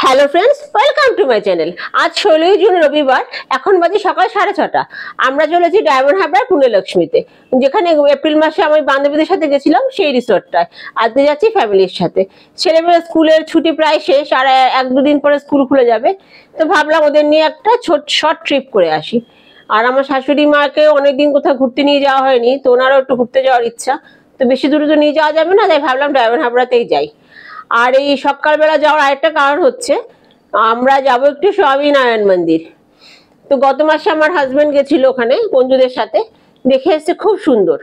Hello friends, welcome to my channel. আজ 16 June রবিবার, এখন বাজে সকাল 6:30। আমরা চলেছি ডায়মন্ড হারবার পুণ্যলক্ষ্মীতে, যেখানে এপ্রিল মাসে আমি বান্ধবীদের সাথে গেছিলাম সেই রিসোর্টটায়। আজকে যাচ্ছি ফ্যামিলির সাথে। ছেলেমেয়ের স্কুলের ছুটি প্রায় শেষ, আর 1-2 দিন পরে স্কুল খুলে যাবে। তো ভাবলাম ওদের নিয়ে একটা শর্ট ট্রিপ করে আসি। আর আমার শাশুড়ি মাকে অনেকদিন কোথাও ঘুরতে নিয়ে যাওয়া হয়নি, তো ওনারও একটু ঘুরতে যাওয়ার ইচ্ছা। তো বেশি দূরে তো নিয়ে যাওয়া যাবে না, তাই ভাবলাম ডায়মন্ড হারবারতেই যাই। আর এই সকালবেলা যাওয়ার আরেকটা কারণ হচ্ছে, আমরা যাব একটু স্বামীনারায়ণ মন্দির। তো গত মাসে আমার হাজবেন্ড গেছিল ওখানে বন্ধুদের সাথে, দেখে এসছে খুব সুন্দর।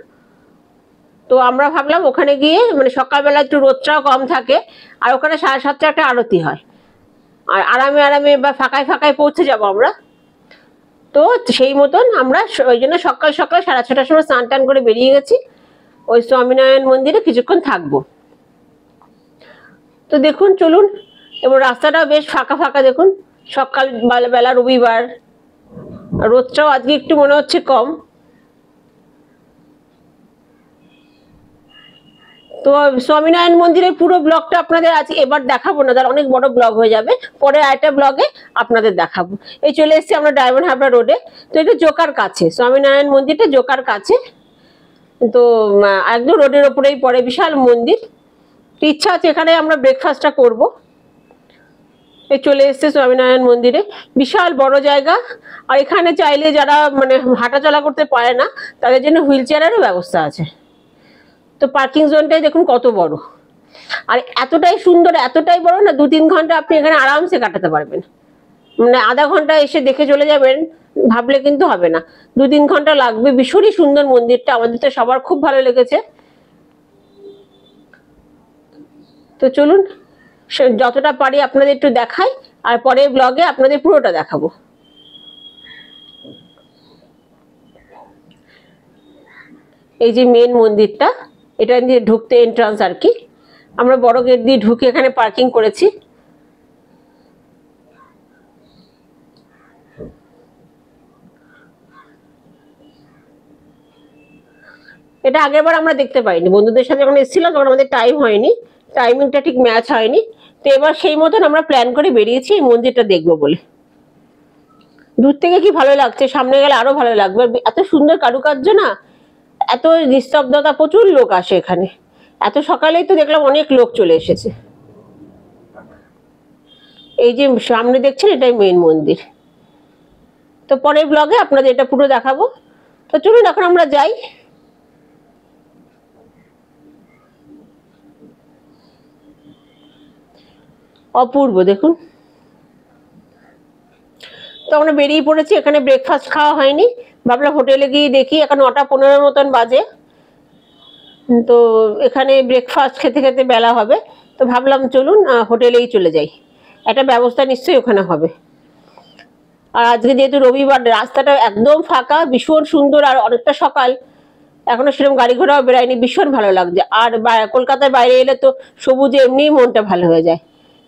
তো আমরা ভাবলাম ওখানে গিয়ে, মানে সকালবেলা একটু রোদটাও কম থাকে, আর ওখানে 7:30 একটা আরতি হয়, আর আরামে আরামে বা ফাঁকায় ফাঁকায় পৌঁছে যাব আমরা। তো সেই মতন আমরা ওই জন্য সকাল সকাল 6:30টার সময় স্নান টান করে বেরিয়ে গেছি। ওই স্বামীনারায়ণ মন্দিরে কিছুক্ষণ থাকবো। তো দেখুন, চলুন। এবং রাস্তাটাও বেশ ফাঁকা ফাঁকা, দেখুন সকাল বেলা রবিবার, রোদটাও আজকে একটু মনে হচ্ছে কম। তো স্বামীনারায়ণ মন্দিরের পুরো ব্লগটা আপনাদের আজকে এবার দেখাবো না, তার অনেক বড় ব্লগ হয়ে যাবে। পরে আরেকটা ব্লগে আপনাদের দেখাবো। এই চলে এসেছি আমরা ডায়মন্ড হারবার রোডে। তো এটা জোকার কাছে, স্বামীনারায়ণ মন্দিরটা জোকার কাছে। তো একদম রোডের ওপরেই পড়ে, বিশাল মন্দির। ইচ্ছা আছে এখানে আমরা ব্রেকফাস্টটা করবো। চলে এসছে স্বামীনারায়ণ মন্দিরে, বিশাল বড় জায়গা। আর এখানে চাইলে যারা মানে হাঁটাচলা করতে পারে না, তাদের জন্য হুইল চেয়ারেরও ব্যবস্থা আছে। তো পার্কিং জোনটাই দেখুন কত বড়, আর এতটাই সুন্দর, এতটাই বড় না, 2-3 ঘন্টা আপনি এখানে আরামসে কাটাতে পারবেন। মানে আধা ঘন্টা এসে দেখে চলে যাবেন ভাবলে কিন্তু হবে না, 2-3 ঘন্টা লাগবে। ভীষণই সুন্দর মন্দিরটা, আমাদের তো সবার খুব ভালো লেগেছে। তো চলুন, যতটা পারি আপনাদের একটু দেখাই, আর পরের ব্লগে আপনাদের পুরোটা দেখাবো। এই যে মেন মন্দিরটা, এটা দিয়ে ঢুকতে এন্ট্রান্স আর কি। আমরা বড় গেট দিয়ে ঢুকে এখানে পার্কিং করেছি। এটা আগেরবার আমরা দেখতে পাইনি, বন্ধুদের সাথে যখন এসেছিলাম তখন আমাদের টাইম হয়নি, টাইমিংটা ঠিক ম্যাচ হয়নি। তো এবার সেই মতন আমরা প্ল্যান করে বেরিয়েছি এই মন্দিরটা দেখবো বলে। দূর থেকে কি ভালো লাগছে, সামনে গেলে আরো ভালো লাগবে। এত সুন্দর কারুকার্য না, এত নিস্তব্ধতা, প্রচুর লোক আসে এখানে। এত সকালেই তো দেখলাম অনেক লোক চলে এসেছে। এই যে সামনে দেখছেন, এটাই মেন মন্দির। তো পরের ব্লগে আপনাদের এটা পুরো দেখাবো। তো চলুন এখন আমরা যাই। অপূর্ব, দেখুন। তো আমরা বেরিয়ে পড়েছি, এখানে ব্রেকফাস্ট খাওয়া হয়নি, ভাবলাম হোটেলে গিয়ে দেখি। এখন 9:15 মতন বাজে। তো এখানে ব্রেকফাস্ট খেতে খেতে বেলা হবে, তো ভাবলাম চলুন হোটেলেই চলে যাই, একটা ব্যবস্থা নিশ্চয়ই ওখানে হবে। আর আজকে যেহেতু রবিবার, রাস্তাটা একদম ফাঁকা, ভীষণ সুন্দর, আর অনেকটা সকাল, এখনো সেরকম গাড়ি ঘোড়াও বেরোয়নি, ভীষণ ভালো লাগছে। আর কলকাতার বাইরে এলে তো সবুজে এমনি মনটা ভালো হয়ে যায়।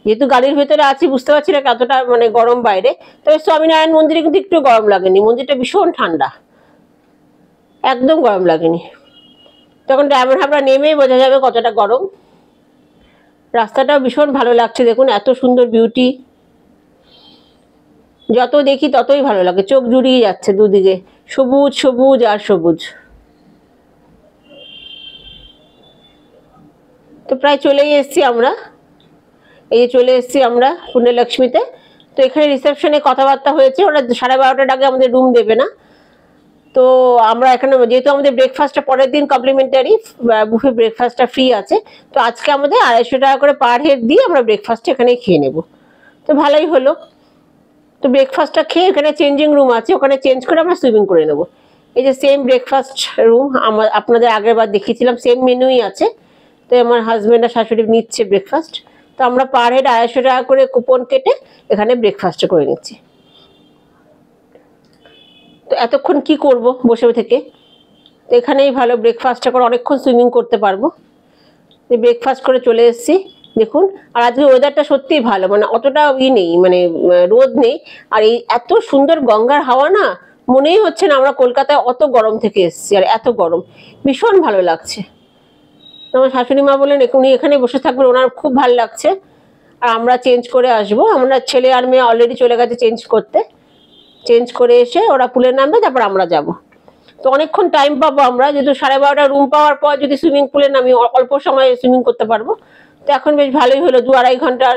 যেহেতু গাড়ির ভেতরে আছি, বুঝতে পারছি না কতটা মানে গরম বাইরে। তবে স্বামীনারায়ণ মন্দিরে কিন্তু একটু গরম লাগেনি, মন্দিরটা ভীষণ ঠান্ডা, একদম গরম লাগেনি। তখন ডায়মন্ড হারবার নেমেই বোঝা যাবে কতটা গরম। রাস্তাটাও ভীষণ ভালো লাগছে, দেখুন এত সুন্দর বিউটি। যত দেখি ততই ভালো লাগে, চোখ জুড়িয়ে যাচ্ছে, দুদিকে সবুজ সবুজ আর সবুজ। তো প্রায় চলেই এসেছি আমরা, এই যে চলে এসেছি আমরা পুণ্যলক্ষ্মীতে। তো এখানে রিসেপশনে কথাবার্তা হয়েছে, ওরা 12:30টার আগে আমাদের রুম দেবে না। তো আমরা এখানে, যেহেতু আমাদের ব্রেকফাস্টটা পরের দিন কমপ্লিমেন্টারি, বুফে ব্রেকফাস্টটা ফ্রি আছে, তো আজকে আমাদের 250 টাকা করে পার হেড দিয়ে আমরা ব্রেকফাস্ট এখানেই খেয়ে নেব। তো ভালোই হলো। তো ব্রেকফাস্টটা খেয়ে এখানে চেঞ্জিং রুম আছে, ওখানে চেঞ্জ করে আমরা সুইমিং করে নেব। এই যে সেম ব্রেকফাস্ট রুম, আপনাদের আগের বার দেখিয়েছিলাম, সেম মেনুই আছে। তো আমার হাজব্যান্ড আর শাশুড়ি নিচ্ছে ব্রেকফাস্ট। তো আমরা পার হেড 250 টাকা করে কুপন কেটে এখানে ব্রেকফাস্টটা করে নিচ্ছি। তো এতক্ষণ কি করব বসে থেকে, তো এখানেই ভালো, ব্রেকফাস্টটা করে অনেকক্ষণ সুইমিং করতে পারবো। ব্রেকফাস্ট করে চলে এসেছি, দেখুন। আর আজকে ওয়েদারটা সত্যিই ভালো, মানে অতটা নেই, মানে রোদ নেই। আর এই এত সুন্দর গঙ্গার হাওয়া না, মনেই হচ্ছে না আমরা কলকাতায় অত গরম থেকে এসেছি, আর এত গরম, ভীষণ ভালো লাগছে। আমার শাশুড়ি মা বললেন উনি এখানে বসে থাকবেন, ওনার খুব ভালো লাগছে। আর আমরা চেঞ্জ করে আসবো। আমরা ছেলে আর মেয়ে অলরেডি চলে গেছে চেঞ্জ করতে, চেঞ্জ করে এসে ওরা পুলে নামবে, তারপর আমরা যাব। তো অনেকক্ষণ টাইম পাবো আমরা, যেহেতু 12:30 রুম পাওয়ার পর যদি সুইমিং পুলে নামি অল্প সময় সুইমিং করতে পারবো। তো এখন বেশ ভালোই হলো, 2-2.5 ঘন্টার,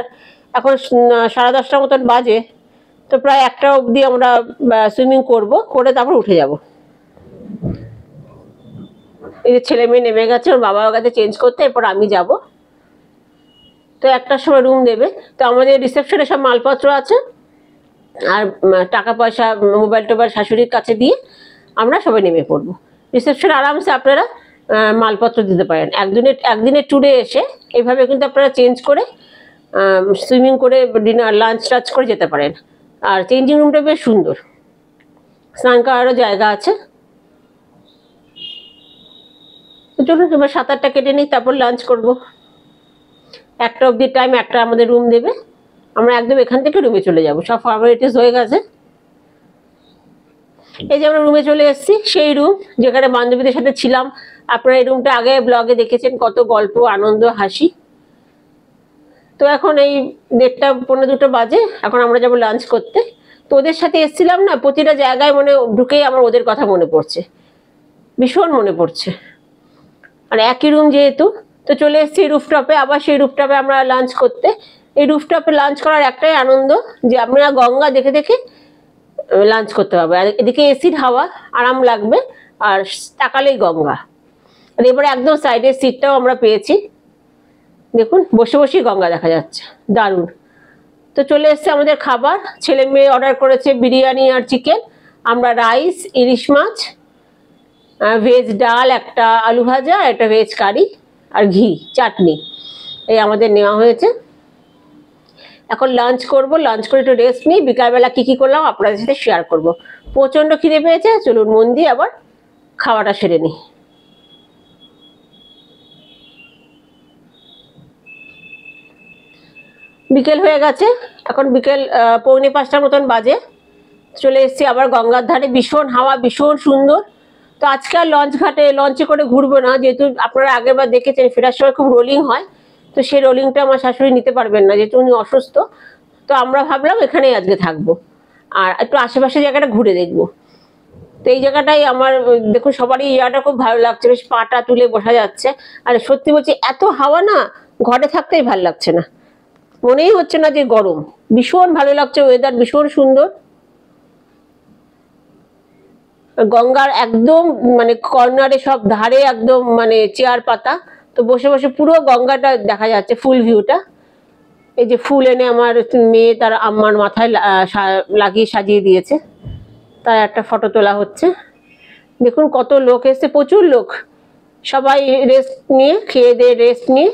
এখন 10:30 মতন বাজে, তো প্রায় 1টা অবধি আমরা সুইমিং করব, করে তারপর উঠে যাব। এই যে ছেলে মেয়ে নেমে গেছে, ওর বাবা গেছে চেঞ্জ করতে, এরপর আমি যাব। তো 1টার সময় রুম দেবে। তো আমাদের রিসেপশনে সব মালপত্র আছে, আর টাকা পয়সা মোবাইল টোবাইল শাশুড়ির কাছে দিয়ে আমরা সবাই নেমে পড়বো। রিসেপশনে আরামসে আপনারা মালপত্র দিতে পারেন। একদিনের ট্যুরে এসে এইভাবে কিন্তু আপনারা চেঞ্জ করে সুইমিং করে ডিনার লাঞ্চ টাচ করে যেতে পারেন। আর চেঞ্জিং রুমটা বেশ সুন্দর, স্নান করারও জায়গা আছে। চলুন এবার 7-8টা কেটে নিই, তারপর লাঞ্চ করব। 1টা অবধি টাইম, 1টা আমাদের রুম দেবে, আমরা একদম এখান থেকে রুমে চলে যাব। সব ফর্মালিটিস হয়ে গেছে। এই যে আমরা রুমে চলে এসেছি, সেই রুম যেখানে বান্ধবীদের সাথে ছিলাম। আপনারা এই রুমটা আগে ব্লগে দেখেছেন, কত গল্প আনন্দ হাসি। তো এখন এই 1:30 পৌনে 2টো বাজে, এখন আমরা যাবো লাঞ্চ করতে। তো ওদের সাথে এসেছিলাম না, প্রতিটা জায়গায় মনে ঢুকেই আমার ওদের কথা মনে পড়ছে, ভীষণ মনে পড়ছে। আর একই রুম যেহেতু, তো চলে এসেছি রুফটপে, আবার সেই রুফটপে আমরা লাঞ্চ করতে। এই রুফটপে লাঞ্চ করার একটাই আনন্দ যে আপনারা গঙ্গা দেখে দেখে লাঞ্চ করতে পারবে, আর এদিকে এসির হাওয়া আরাম লাগবে, আর তাকালেই গঙ্গা। আর এবারে একদম সাইডের সিটটাও আমরা পেয়েছি, দেখুন বসে বসেই গঙ্গা দেখা যাচ্ছে, দারুণ। তো চলে এসছে আমাদের খাবার, ছেলে মেয়ে অর্ডার করেছে বিরিয়ানি আর চিকেন, আমরা রাইস, ইলিশ মাছ, ভেজ ডাল, একটা আলু ভাজা, একটা ভেজ কারি আর ঘি চাটনি, এই আমাদের নেওয়া হয়েছে। এখন লাঞ্চ করব, লাঞ্চ করে একটু রেস্ট নিই, বিকালবেলা কি কি করলাম আপনাদের সাথে শেয়ার করব। প্রচন্ড খিদে পেয়েছে, চলুন মন দিয়ে আবার খাওয়াটা সেরে নিই। বিকেল হয়ে গেছে, এখন বিকেল 4:45 মতন বাজে। চলে এসেছি আবার গঙ্গার ধারে, ভীষণ হাওয়া, ভীষণ সুন্দর। তো আজকে আর লঞ্চে করে ঘুরবো না, যেহেতু আপনারা আগেরবার দেখেছেন ফেরার সময় খুব রোলিং হয়। তো সেই রোলিংটা আমার শাশুড়ি নিতে পারবেন না, যেহেতু উনি অসুস্থ। তো আমরা ভাবলাম এখানেই আজকে থাকবো, আর একটু আশেপাশে জায়গাটা ঘুরে দেখবো। তো এই জায়গাটাই আমার, দেখুন সবারই ইয়াটা খুব ভালো লাগছে, বেশ পাটা তুলে বসা যাচ্ছে। আর সত্যি বলছি, এত হাওয়া না, ঘরে থাকতেই ভালো লাগছে না, মনেই হচ্ছে না যে গরম। ভীষণ ভালো লাগছে, ওয়েদার ভীষণ সুন্দর। গঙ্গার একদম মানে কর্নারে সব ধারে একদম মানে চেয়ার পাতা, তো বসে বসে পুরো গঙ্গাটা দেখা যাচ্ছে, ফুল ভিউটা। এই যে ফুল এনে আমার মেয়ে তার আম্মার মাথায় লাগিয়ে সাজিয়ে দিয়েছে, তার একটা ফটো তোলা হচ্ছে। দেখুন কত লোক এসছে, প্রচুর লোক, সবাই রেস্ট নিয়ে, খেয়ে দিয়ে রেস্ট নিয়ে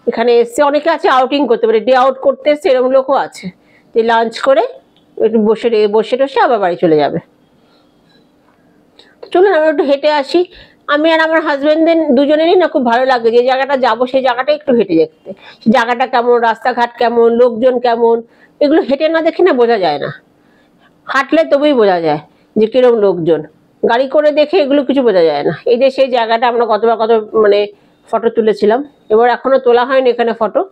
এখানে এসছে। অনেকে আছে আউটিং করতে পারে, ডে আউট করতে এসছে, এরকম লোকও আছে যে লাঞ্চ করে একটু বসে টসে আবার বাড়ি চলে যাবে। চলুন আমরা একটু হেঁটে আসি। আমি আর আমার হাজবেন্ডের দুজনেরই না খুব ভালো লাগে যে জায়গাটা যাবো সেই জায়গাটা একটু হেঁটে দেখতে, জায়গাটা কেমন, রাস্তাঘাট কেমন, লোকজন কেমন, এগুলো হেঁটে না দেখে না বোঝা যায় না। হাঁটলে তবেই বোঝা যায় যে কিরকম লোকজন, গাড়ি করে দেখে এগুলো কিছু বোঝা যায় না। এই যে সেই জায়গাটা আমরা কত মানে ফটো তুলেছিলাম, এবার এখনো তোলা হয়নি এখানে ফটো।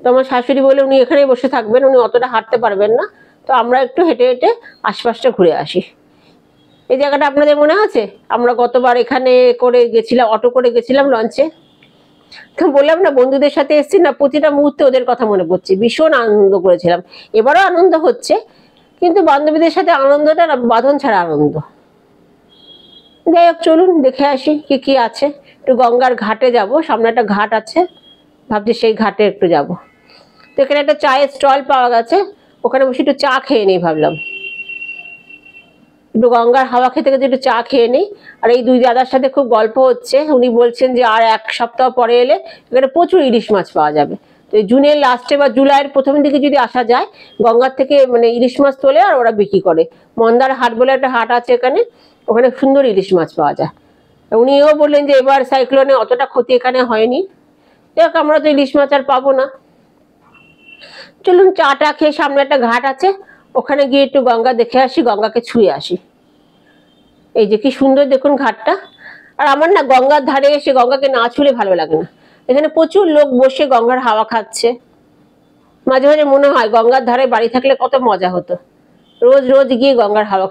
তো আমার শাশুড়ি বলে উনি এখানেই বসে থাকবেন, উনি অতটা হাঁটতে পারবেন না। তো আমরা একটু হেঁটে হেঁটে আশপাশটা ঘুরে আসি। এই জায়গাটা আপনাদের মনে আছে, আমরা গতবার এখানে করে গেছিলাম, অটো করে গেছিলাম লঞ্চে। তো বললাম না বন্ধুদের সাথে এসেছি না, প্রতিটা মুহূর্তে ওদের কথা মনে পড়ছে, ভীষণ আনন্দ করেছিলাম। এবারও আনন্দ হচ্ছে, কিন্তু বান্ধবীদের সাথে আনন্দটা বাঁধন ছাড়া আনন্দ। যাই হোক চলুন দেখে আসি কি কি আছে। একটু গঙ্গার ঘাটে যাব, সামনে একটা ঘাট আছে, ভাবছি সেই ঘাটে একটু যাব। তো এখানে একটা চায়ের স্টল পাওয়া গেছে, ওখানে বসে একটু চা খেয়ে নিই ভাবলাম, একটু গঙ্গার হাওয়া খেতে খেতে একটু চা খেয়ে নিই। আর এই দুই দাদার সাথে খুব গল্প হচ্ছে, উনি বলছেন যে আর 1 সপ্তাহ পরে এলে এখানে প্রচুর ইলিশ মাছ পাওয়া যাবে। তো এই জুনের লাস্টে বা জুলাইয়ের প্রথম দিকে যদি আসা যায়, গঙ্গার থেকে মানে ইলিশ মাছ তোলে আর ওরা বিক্রি করে। মন্দার হাট বলে একটা হাট আছে এখানে, ওখানে সুন্দর ইলিশ মাছ পাওয়া যায়। উনিও বললেন যে এবার সাইক্লোনে অতটা ক্ষতি এখানে হয়নি, দেখ আমরা তো ইলিশ মাছ আর পাবো না। চলুন চাটা খেয়ে, সামনে একটা ঘাট আছে, ওখানে গিয়ে একটু গঙ্গা দেখে আসি, গঙ্গাকে ছুঁয়ে আসি। এই যে কি সুন্দর দেখুন ঘাটটা। আর আমার না গঙ্গার ধারে এসে গঙ্গাকে না ছুঁলে ভালো লাগে না, এখানে প্রচুর লোক বসে গঙ্গার হাওয়া খাচ্ছে। মাঝে মাঝে মনে হয় গঙ্গার ধারে বাড়ি থাকলে কত মজা হতো, রোজ রোজ গিয়ে গঙ্গার হাওয়া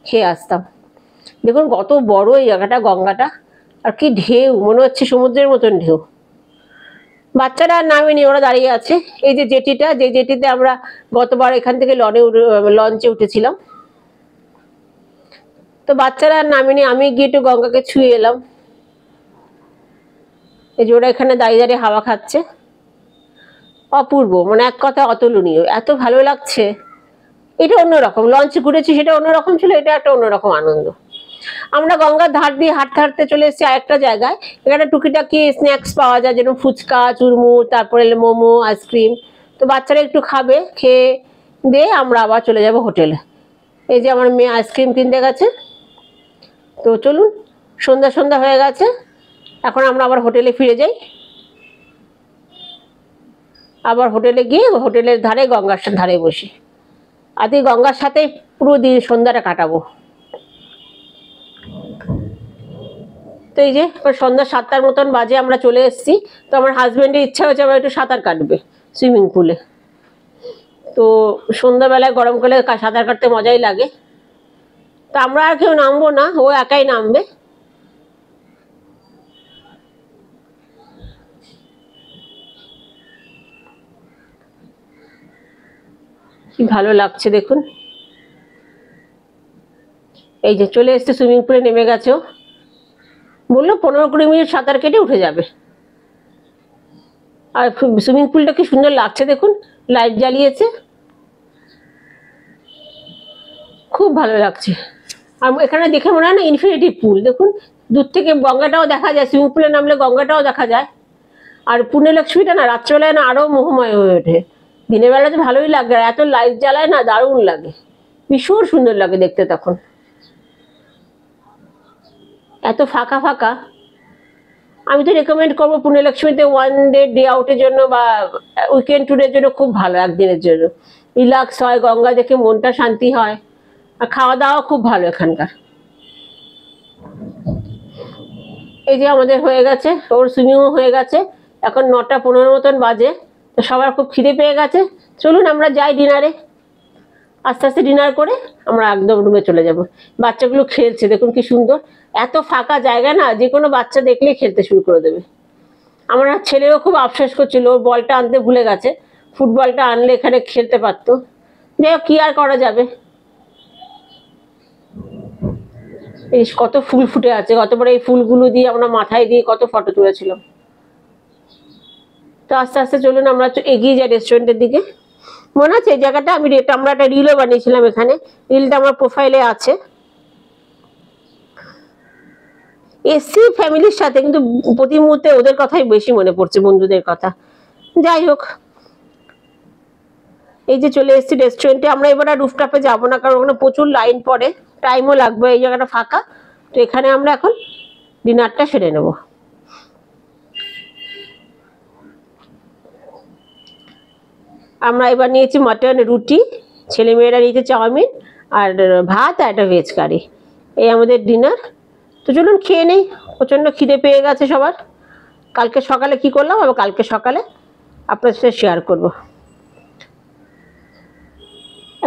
খেয়ে আসতাম। দেখুন কত বড় এই জায়গাটা, গঙ্গাটা, আর কি ঢেউ, মনে হচ্ছে সমুদ্রের মতন ঢেউ। বাচ্চারা আর নামেনি, ওরা দাঁড়িয়ে আছে। এই যে জেটিটা, যে জেটিতে আমরা গতবার এখান থেকে লঞ্চে উঠেছিলাম, তো বাচ্চারা আর নামেনি, আমি গিয়ে একটু গঙ্গাকে ছুঁয়ে এলাম। এই যে ওরা এখানে দাঁড়িয়ে দাঁড়িয়ে হাওয়া খাচ্ছে, অপূর্ব, মানে এক কথা অতুলনীয়, এত ভালো লাগছে। এটা অন্যরকম, লঞ্চে ঘুরেছি সেটা অন্যরকম ছিল, এটা একটা অন্যরকম আনন্দ। আমরা গঙ্গার ধার দিয়ে হাঁটতে হাঁটতে চলে এসেছি আরেকটা জায়গায়। এখানে টুকিটাকি স্ন্যাক্স পাওয়া যায়, যেরকম ফুচকা, চুরমুর, তারপরে মোমো, আইসক্রিম। তো বাচ্চারা একটু খাবে, খেয়ে দিয়ে আমরা আবার চলে যাব হোটেলে। এই যে আমার মেয়ে আইসক্রিম কিনতে গেছে। তো চলুন, সন্ধ্যা সন্ধ্যা হয়ে গেছে, এখন আমরা আবার হোটেলে ফিরে যাই। আবার হোটেলে গিয়ে হোটেলের ধারে গঙ্গার ধারে বসি, আজকে গঙ্গার সাথে পুরো দিন সন্ধ্যাটা কাটাবো। তো এই যে সন্ধ্যা 7টার মতন বাজে, আমরা চলে এসেছি। তো আমার হাজবেন্ডের ইচ্ছা হয়েছে আবার একটু সাঁতার কাটবে সুইমিং পুলে। তো সন্ধ্যাবেলায় গরমকালে সাঁতার কাটতে মজাই লাগে। তো আমরা আর কেউ নামবো না, ও একাই নামবে। কি ভালো লাগছে দেখুন। এই যে চলে এসছে সুইমিং পুলে, নেমে গেছে। বললো 15-20 মিনিট সাঁতার কেটে উঠে যাবে। আর সুইমিং পুলটা কি সুন্দর লাগছে দেখুন, লাইট জ্বালিয়েছে, খুব ভালো লাগছে। আর এখানে দেখে মনে হয় না ইনফিনিটি পুল, দেখুন দূর থেকে গঙ্গাটাও দেখা যায়, সুইমিং পুলে নামলে গঙ্গাটাও দেখা যায়। আর পুণ্যলক্ষ্মীটা না রাত্রেবেলায় না আরো মোহময় হয়ে ওঠে। দিনের বেলা তো ভালোই লাগে, এত লাইট জ্বালায় না, দারুণ লাগে, ভীষণ সুন্দর লাগে দেখতে। তখন এত ফাঁকা ফাঁকা। আমি তো রেকমেন্ড করবো পুণ্যলক্ষ্মীতে 1 ডে আউটের জন্য বা উইকেন্ড ট্যুরের জন্য, খুব ভালো, একদিনের জন্য রিল্যাক্স হয়, গঙ্গা দেখে মনটা শান্তি হয়, আর খাওয়া দাওয়া খুব ভালো এখানকার। এই যে আমাদের হয়ে গেছে, ওর সুইমিংও হয়ে গেছে। এখন 9টা 15 মতন বাজে। তো সবার খুব খিদে পেয়ে গেছে, চলুন আমরা যাই ডিনারে। আস্তে আস্তে ডিনার করে আমরা একদম রুমে চলে যাব। বাচ্চাগুলো খেলছে, দেখুন কি সুন্দর, এত ফাঁকা জায়গা না, যে কোনো বাচ্চা দেখলেই খেলতে শুরু করে দেবে। আমার ছেলেও খুব আফসোস করছিল, ওর বলটা আনতে ভুলে গেছে, ফুটবলটা আনলে এখানে খেলতে পারতো। যাই হোক, কি আর করা যাবে। এই কত ফুল ফুটে আছে, গতবার এই ফুলগুলো দিয়ে আমরা মাথায় দিয়ে কত ফটো তুলেছিলাম। তো আস্তে আস্তে চলুন আমরা এগিয়ে যাই রেস্টুরেন্টের দিকে। মনে আছে এই জায়গাটা আমরা একটা রিলও বানিয়েছিলাম, এখানে রিলটা আমার প্রোফাইলে আছে। এসছি ফ্যামিলির সাথে, কিন্তু প্রতি মুহূর্তে ওদের কথাই বেশি মনে পড়ছে, বন্ধুদের কথা। যাই হোক, এই যে চলে এসেছি রেস্টুরেন্টে। আমরা এবার আর রুফটপে যাবো না, কারণ ওখানে প্রচুর লাইন পড়ে, টাইমও লাগবে, এই জায়গাটা ফাঁকা। তো এখানে আমরা এখন ডিনারটা সেরে নেব। আমরা এবার নিয়েছি মাটন, রুটি, ছেলেমেয়েরা নিয়েছে চাউমিন আর ভাত, আর একটা ভেজ কারি। এই আমাদের ডিনার। তো চলুন খেয়ে নেই, প্রচন্ড খিদে পেয়ে গেছে সবার। কালকে সকালে কি করলাম আবার কালকে সকালে আপনার সাথে শেয়ার করব।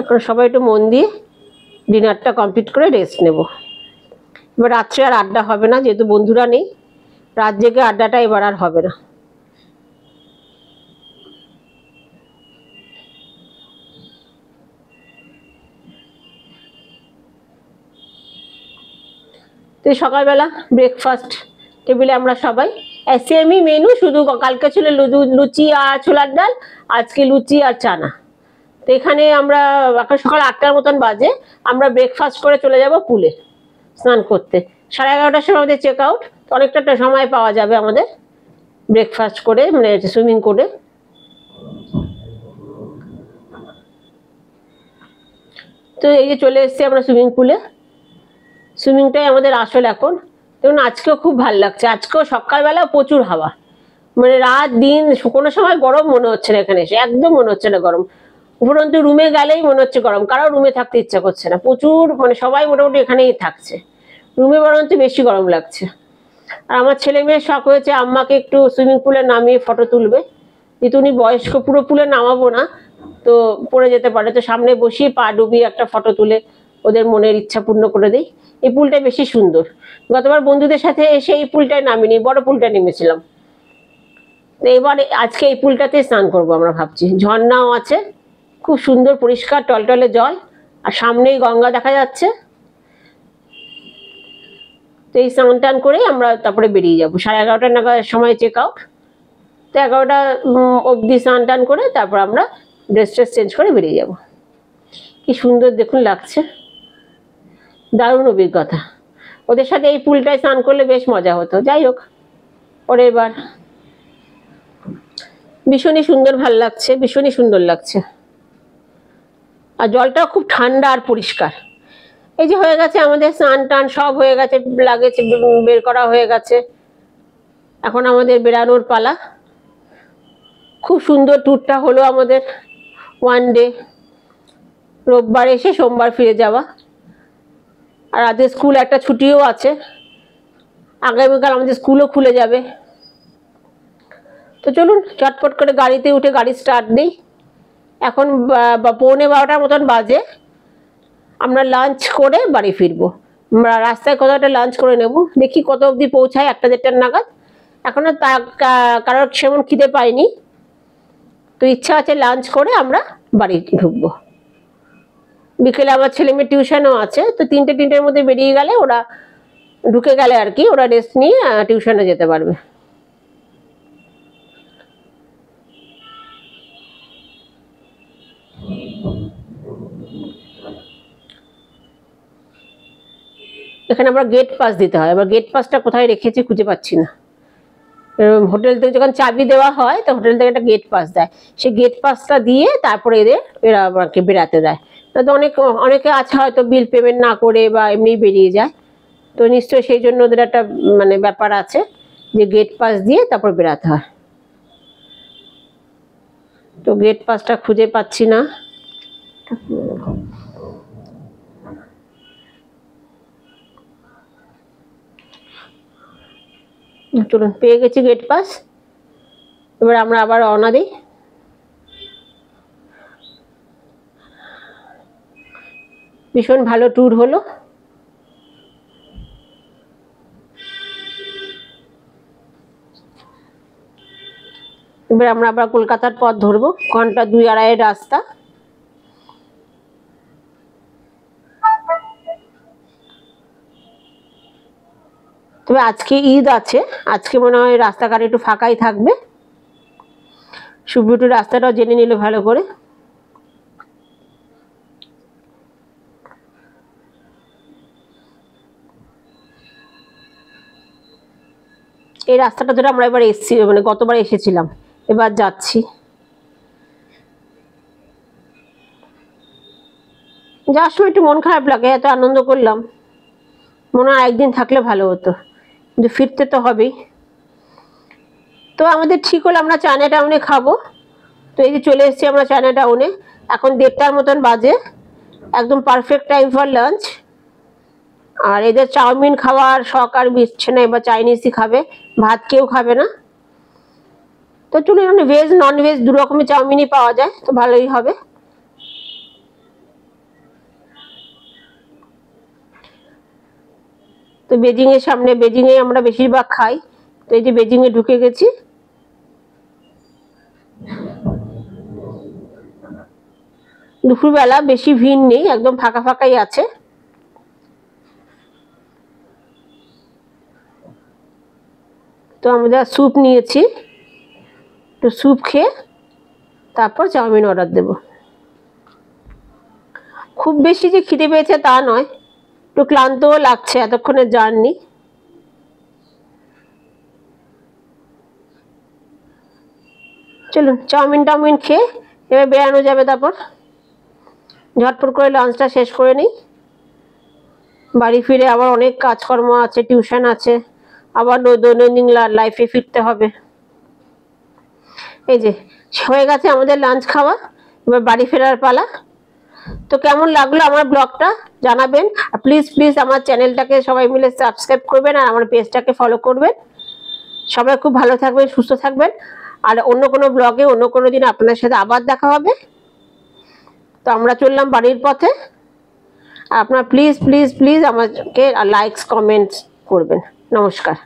এখন সবাই একটু মন দিয়ে ডিনারটা কমপ্লিট করে রেস্ট নেব। এবার রাত্রে আর আড্ডা হবে না, যেহেতু বন্ধুরা নেই, রাত জেগে আড্ডাটা এবার আর হবে না। তো সকালবেলা ব্রেকফাস্ট টেবিলে আমরা সবাই সেমই মেনু, শুধু কালকে ছিল লুচি আর ছোলার ডাল, আজকে লুচি আর চানা। তো এখানে আমরা এখন সকাল 8টার মতন বাজে, আমরা ব্রেকফাস্ট করে চলে যাব পুলে স্নান করতে। 11:30টার সময় আমাদের চেক আউট, তো অনেকটা সময় পাওয়া যাবে আমাদের ব্রেকফাস্ট করে, মানে সুইমিং করে। তো এই যে চলে এসেছি আমরা সুইমিং পুলে। সুইমিংটাই আমাদের আসল এখন। দেখুন আজকেও খুব ভালো লাগছে, আজকেও সকালবেলা প্রচুর হাওয়া, মানে রাত দিন কোনো সময় গরম মনে হচ্ছে না, এখানে এসে একদম মনে হচ্ছে না গরম। উপরন্তু রুমে গেলেই মনে হচ্ছে গরম, কারো রুমে থাকতে ইচ্ছা করছে না, প্রচুর মানে সবাই মোটামুটি এখানেই থাকছে, রুমে বরঞ্চ বেশি গরম লাগছে। আর আমার ছেলে মেয়ের শখ হয়েছে আম্মাকে একটু সুইমিং পুলে নামিয়ে ফটো তুলবে, যেহেতু উনি বয়স্ক, পুরো পুলে নামাবো না তো পড়ে যেতে পারে, তো সামনে বসিয়ে পা ডুবিয়ে একটা ফটো তুলে ওদের মনের ইচ্ছা পূর্ণ করে দিই। এই পুলটা বেশি সুন্দর। গতবার বন্ধুদের সাথে এসে এই পুলটায় নামিনি, বড় পুলটা নেমেছিলাম। তো এবারে আজকে এই পুলটাতে স্নান করবো আমরা ভাবছি। ঝর্ণাও আছে, খুব সুন্দর পরিষ্কার টলটলে জল, আর সামনেই গঙ্গা দেখা যাচ্ছে। তো এই স্নান টান করে আমরা তারপরে বেরিয়ে যাবো। 11:30 নাগাদ সময় চেক আউট। তো 11টা অবধি স্নান টান করে তারপর আমরা ড্রেস ট্রেস চেঞ্জ করে বেরিয়ে যাব। কি সুন্দর দেখুন লাগছে, দারুণ অভিজ্ঞতা। ওদের সাথে এই পুলটায় স্নান করলে বেশ মজা হতো। যাই হোক, পরের বার। ভীষণই সুন্দর, ভাল লাগছে, ভীষণই সুন্দর লাগছে। আর জলটাও খুব ঠান্ডা আর পরিষ্কার। এই যে হয়ে গেছে আমাদের স্নান টান সব হয়ে গেছে, লাগেজ বের করা হয়ে গেছে, এখন আমাদের বেরানোর পালা। খুব সুন্দর ট্যুরটা হলো আমাদের, ওয়ান ডে। রোববার এসে সোমবার ফিরে যাওয়া। আর আজকে স্কুল একটা ছুটিও আছে, আগামীকাল আমাদের স্কুলও খুলে যাবে। তো চলুন চটপট করে গাড়িতে উঠে গাড়ি স্টার্ট দিই। এখন 11:45 মতন বাজে। আমরা লাঞ্চ করে বাড়ি ফিরবো। আমরা রাস্তায় কোথাও একটা লাঞ্চ করে নেব, দেখি কত অবধি পৌঁছায়, 1-1:30 নাগাদ। এখনো কারোর সেমন খিদে পাইনি, তো ইচ্ছা আছে লাঞ্চ করে আমরা বাড়ি ঢুকবো। বিকেলে আমার ছেলে মেয়ে টিউশনও আছে, তো 3-3:30-র মধ্যে বেরিয়ে গেলে ওরা ঢুকে গেলে আর কি, ওরা রেস্ট নিয়ে টিউশনে যেতে পারবে। এখানে আবার গেট পাস দিতে হয়, আবার গেট পাসটা কোথায় রেখেছি খুঁজে পাচ্ছি না। হোটেল থেকে যখন চাবি দেওয়া হয় তো হোটেল থেকে একটা গেট পাস দেয়, সেই গেট পাসটা দিয়ে তারপরে এরা আমাকে বেরাতে দেয়। তো অনেকে আছে হয়তো বিল পেমেন্ট না করে বা এমনি বেরিয়ে যায়, তো নিশ্চয়ই সেই জন্য ওদের একটা মানে ব্যাপার আছে যে গেট পাস দিয়ে তারপর বেরাতে হয়। তো গেট পাসটা খুঁজে পাচ্ছি না। চলুন, পেয়ে গেছি গেট পাস। এবার আমরা আবার রওনা দিই। ভীষণ ভালো ট্যুর হলো। এবার আমরা আবার কলকাতার পথ ধরবো, ঘন্টা 2-2.5 রাস্তা। তবে আজকে ঈদ আছে, আজকে মনে হয় রাস্তাঘাট একটু ফাঁকাই থাকবে। সুব্রত রাস্তাটাও জেনে নিলে ভালো করে। এই রাস্তাটা ধরে আমরা এবার এসেছি, মানে গতবার এসেছিলাম, এবার যাচ্ছি। যাওয়ার সময় একটু মন খারাপ লাগে, এত আনন্দ করলাম, মনে হয় একদিন থাকলে ভালো হতো, কিন্তু ফিরতে তো হবেই। তো আমাদের ঠিক হলো আমরা চায়না টাউনে খাবো। তো এই যে চলে এসেছি আমরা চায়না টাউনে, এখন 1:30 মতন বাজে, একদম পারফেক্ট টাইম ফর লাঞ্চ। আর এদের চাউমিন খাওয়ার শখ আর মিটছে না, এবার চাইনিজই খাবে, ভাত কেউ খাবে না। তো চলুন, মানে ভেজ নন ভেজ দু রকমের চাউমিনই পাওয়া যায়, তো ভালোই হবে। তো বেজিং এর সামনে, বেজিং এ আমরা বেশিরভাগ খাই। তো এই যে বেজিং এ ঢুকে গেছি। দুপুরবেলা বেশি ভিড় নেই, একদম ফাঁকা ফাঁকাই আছে। তো আমরা স্যুপ নিয়েছি, তো স্যুপ খেয়ে তারপর চাউমিন অর্ডার দেব। খুব বেশি যে খিদে পেয়েছে তা নয়, একটু ক্লান্তও লাগছে এতক্ষণের জার্নি। চলুন চাউমিন টাউমিন খেয়ে এবার বেরানো যাবে। তারপর ঝটপট করে লাঞ্চটা শেষ করে নিই। বাড়ি ফিরে আবার অনেক কাজকর্ম আছে, টিউশন আছে, আবার দৈনন্দিন লাইফে ফিরতে হবে। এই যে হয়ে গেছে আমাদের লাঞ্চ খাওয়া, এবার বাড়ি ফেরার পালা। তো কেমন লাগলো আমার ব্লগটা জানাবেন। আর প্লিজ প্লিজ আমার চ্যানেলটাকে সবাই মিলে সাবস্ক্রাইব করবেন আর আমার পেজটাকে ফলো করবেন। সবাই খুব ভালো থাকবেন, সুস্থ থাকবেন। আর অন্য কোনো ব্লগে অন্য কোনো দিন আপনাদের সাথে আবার দেখা হবে। তো আমরা চললাম বাড়ির পথে। আপনারা প্লিজ প্লিজ প্লিজ আমাকে লাইকস কমেন্টস করবেন। নমস্কার।